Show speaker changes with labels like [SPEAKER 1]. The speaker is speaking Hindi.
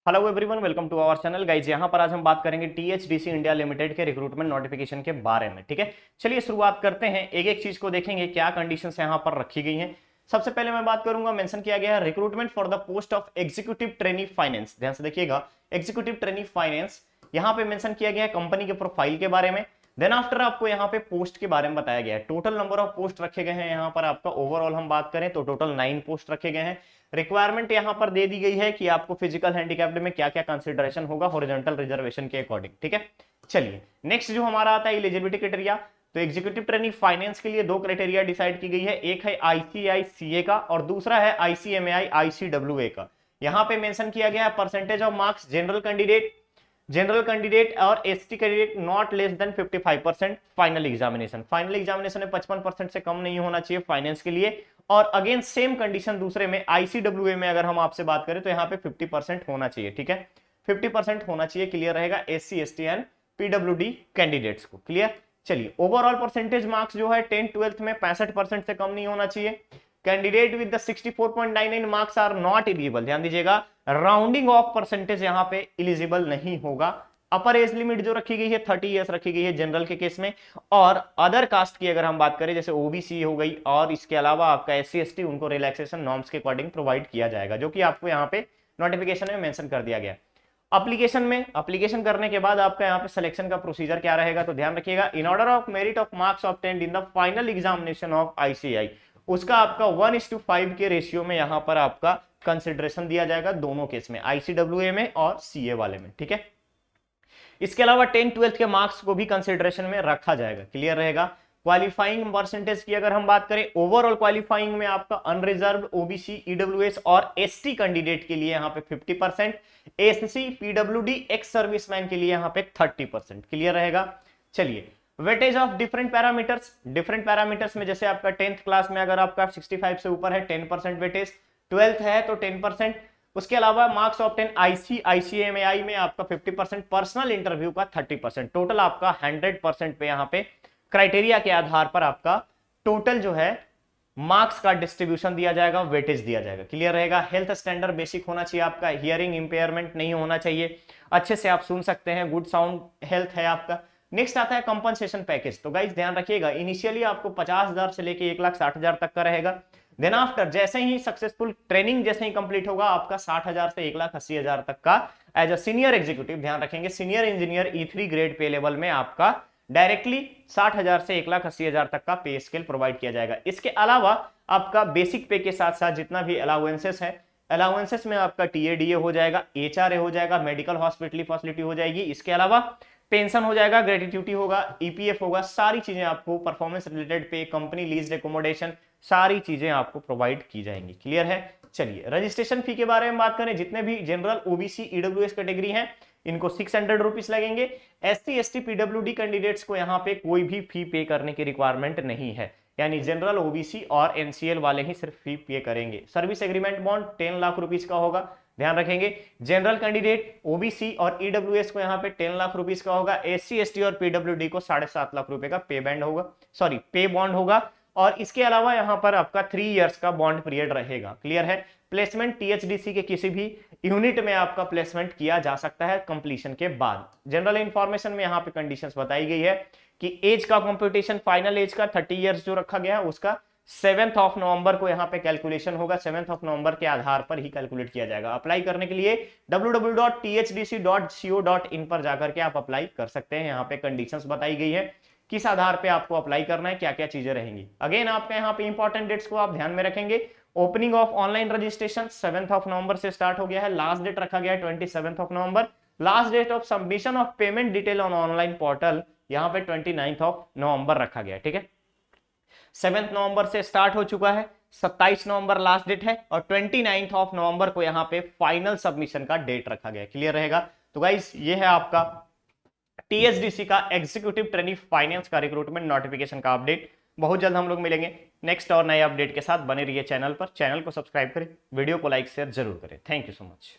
[SPEAKER 1] Hello everyone, welcome to our channel guys. यहाँ पर आज हम बात करेंगे टीएचडीसी इंडिया लिमिटेड के रिक्रूटमेंट नोटिफिकेशन के बारे में। ठीक है, चलिए शुरुआत करते हैं। एक एक चीज को देखेंगे क्या कंडीशंस यहाँ पर रखी गई हैं। सबसे पहले मैं बात करूंगा, मेंशन किया गया है recruitment for the post of executive trainee finance. ध्यान से देखिएगा, एग्जीक्यूटिव ट्रेनी फाइनेंस यहाँ पे मेंशन किया गया है कंपनी के प्रोफाइल के बारे में। देन आफ्टर आपको यहाँ पे पोस्ट के बारे में बताया गया है। टोटल नंबर ऑफ पोस्ट रखे गए हैं यहाँ पर आपका। ओवरऑल हम बात करें तो टोटल 9 पोस्ट रखे गए हैं। रिक्वायरमेंट यहाँ पर दे दी गई है कि आपको फिजिकल हैंडीकैप्ड में क्या क्या कंसिडरेशन होगा हॉरिजॉन्टल रिजर्वेशन के अकॉर्डिंग। ठीक है, चलिए नेक्स्ट जो हमारा आता है एलिजिबिलिटी क्राइटेरिया। तो एग्जीक्यूटिव ट्रेनी फाइनेंस के लिए दो क्राइटेरिया डिसाइड की गई है, एक है आईसीआईसीए का और दूसरा है आईसीएमएआई आईसीडब्ल्यूए का। यहाँ पे मेंशन किया गया है percentage of marks general candidate और ST candidate not less than 55%। Final examination में 55% से कम नहीं होना चाहिए फाइनेंस के लिए। और अगेन सेम कंडीशन दूसरे में आईसीडब्ल्यूए में अगर हम आपसे बात करें तो यहाँ पे 50% होना चाहिए। ठीक है, 50% होना चाहिए। क्लियर रहेगा SC ST and PWD candidates को। क्लियर, चलिए ओवरऑल परसेंटेज मार्क्स जो है 10-12 में 65% से कम नहीं होना चाहिए। Candidate with the 64.99 marks are not eligible. ध्यान दीजिएगा, राउंडिंग ऑफ परसेंटेज यहाँ पे एलिजिबल नहीं होगा। अपर एज लिमिट जो रखी गई है 30 ईयर्स रखी गई है जनरल के केस में। और अदर कास्ट की अगर हम बात करें जैसे ओबीसी हो गई और इसके अलावा आपका एससी एसटी, उनको रिलैक्सेशन नॉर्म्स के अकॉर्डिंग प्रोवाइड किया जाएगा, जो कि आपको यहाँ पे नोटिफिकेशन में मेंशन कर दिया गया। एप्लीकेशन करने के बाद आपका यहाँ पे सिलेक्शन का प्रोसीजर क्या रहेगा, तो ध्यान रखिएगा। In order of merit of marks obtained in the final examination of ICI, उसका आपका 1:5 के रेशियो में यहाँ पर आपका कंसिडरेशन दिया जाएगा दोनों केस में, आईसीडब्ल्यूए में और सीए वाले में। ठीक है, इसके अलावा 10-12 के मार्क्स को भी कंसिडरेशन में रखा जाएगा। क्लियर रहेगा। क्वालिफाइंग परसेंटेज की अगर हम बात करें, ओवरऑल क्वालिफाइंग में आपका अनरिजर्व ओबीसी ईडब्ल्यूएस और एसटी कैंडिडेट के लिए यहाँ पे 50%, एससी पीडब्ल्यूडी एक्स सर्विसमैन के लिए यहाँ पे 30%। क्लियर रहेगा। चलिए वेटेज ऑफ डिफरेंट पैरामीटर्स में जैसे आपका 10th क्लास में अगर आपका 65 से ऊपर है 10% वेटेज, 12th है तो 10%। उसके अलावा मार्क्स ऑफ 10 आईसीएमएआई में आपका 50%, पर्सनल इंटरव्यू का 30%। टोटल आपका 100% पे यहाँ पे क्राइटेरिया के आधार पर आपका टोटल जो है मार्क्स का डिस्ट्रीब्यूशन दिया जाएगा, वेटेज दिया जाएगा। क्लियर रहेगा। हेल्थ स्टैंडर्ड बेसिक होना चाहिए आपका, हियरिंग इंपेयरमेंट नहीं होना चाहिए, अच्छे से आप सुन सकते हैं, गुड साउंड हेल्थ है आपका। नेक्स्ट आता है कंपनसेशन पैकेज। तो गाइस ध्यान रखिएगा, इनिशियली आपको 50,000 से लेके 1,60,000 तक का रहेगा। देन आफ्टर जैसे ही सक्सेसफुल ट्रेनिंग जैसे ही कंप्लीट होगा आपका 60,000 से 1,80,000 तक का एज अ सीनियर एग्जीक्यूटिव, ध्यान रखेंगे senior engineer E3 grade pay level में आपका डायरेक्टली 60,000 से 1,80,000 तक का पे स्केल प्रोवाइड किया जाएगा। इसके अलावा आपका बेसिक पे के साथ साथ जितना भी अलाउंसेस है, अलाउंसेस में आपका टीएडीए हो जाएगा, एचआरए हो जाएगा, मेडिकल हॉस्पिटल फैसिलिटी हो जाएगी। इसके अलावा पेंशन हो जाएगा, ग्रेट्युटी होगा, ईपीएफ होगा, सारी चीजें आपको परफॉर्मेंस रिलेटेड पे, कंपनी लीज एकोमोडेशन, सारी चीजें आपको प्रोवाइड की जाएंगी। क्लियर है। चलिए रजिस्ट्रेशन फी के बारे में बात करें, जितने भी जनरल ओबीसी ईडब्ल्यूएस कैटेगरी हैं इनको 600 रुपीज लगेंगे। एससी एसटी पीडब्ल्यूडी कैंडिडेट्स को यहाँ पे कोई भी फी पे करने की रिक्वायरमेंट नहीं है, यानी जनरल ओबीसी और एनसीएल वाले ही सिर्फ फी पे करेंगे। Service agreement bond 10 lakh rupees का होगा, ध्यान रखेंगे। जनरल कैंडिडेट ओबीसी और ईडब्ल्यूएस को यहाँ पे 10 लाख रुपीज का होगा। एससी एसटी और पीडब्ल्यूडी को 7.5 लाख रुपए का पे बैंड होगा, सॉरी पे बॉन्ड होगा। और इसके अलावा यहाँ पर आपका 3 इयर्स का बॉन्ड पीरियड रहेगा। क्लियर है। प्लेसमेंट टीएचडीसी के किसी भी यूनिट में आपका प्लेसमेंट किया जा सकता है कंप्लीशन के बाद। जनरल इंफॉर्मेशन में यहाँ पे कंडीशंस बताई गई है कि एज का कंप्यूटेशन, फाइनल एज का 30 इयर्स जो रखा गया है उसका 7th ऑफ नवंबर को यहाँ पे कैलकुलेशन होगा। 7th ऑफ नवंबर के आधार पर ही कैलकुलेट किया जाएगा। अप्लाई करने के लिए www.thdc.co.in पर जाकर के आप अप्लाई कर सकते हैं। यहाँ पे कंडीशंस बताई गई है किस आधार पे आपको अप्लाई करना है, क्या क्या चीजें रहेंगी। अगेन आपके यहाँ पे इंपॉर्टेंट डेट्स को आप ध्यान में रखेंगे। Opening of online registration 7th of November से स्टार्ट हो गया है। लास्ट डेट रखा गया है 27th of November. Last date of submission of payment detail on online portal यहाँ पे 29th ऑफ नवंबर रखा गया है। ठीक है, 7th नवंबर से स्टार्ट हो चुका है, 27 नवंबर लास्ट डेट है और 29th ऑफ नवंबर को यहाँ पे फाइनल सबमिशन का डेट रखा गया है। क्लियर रहेगा। तो गाइस ये है आपका टीएचडीसी का एग्जीक्यूटिव ट्रेनी फाइनेंस का रिक्रूटमेंट नोटिफिकेशन का अपडेट। बहुत जल्द हम लोग मिलेंगे नेक्स्ट और नए अपडेट के साथ। बने रहिए चैनल पर, चैनल को सब्सक्राइब करें, वीडियो को लाइक शेयर जरूर करें। Thank you so much.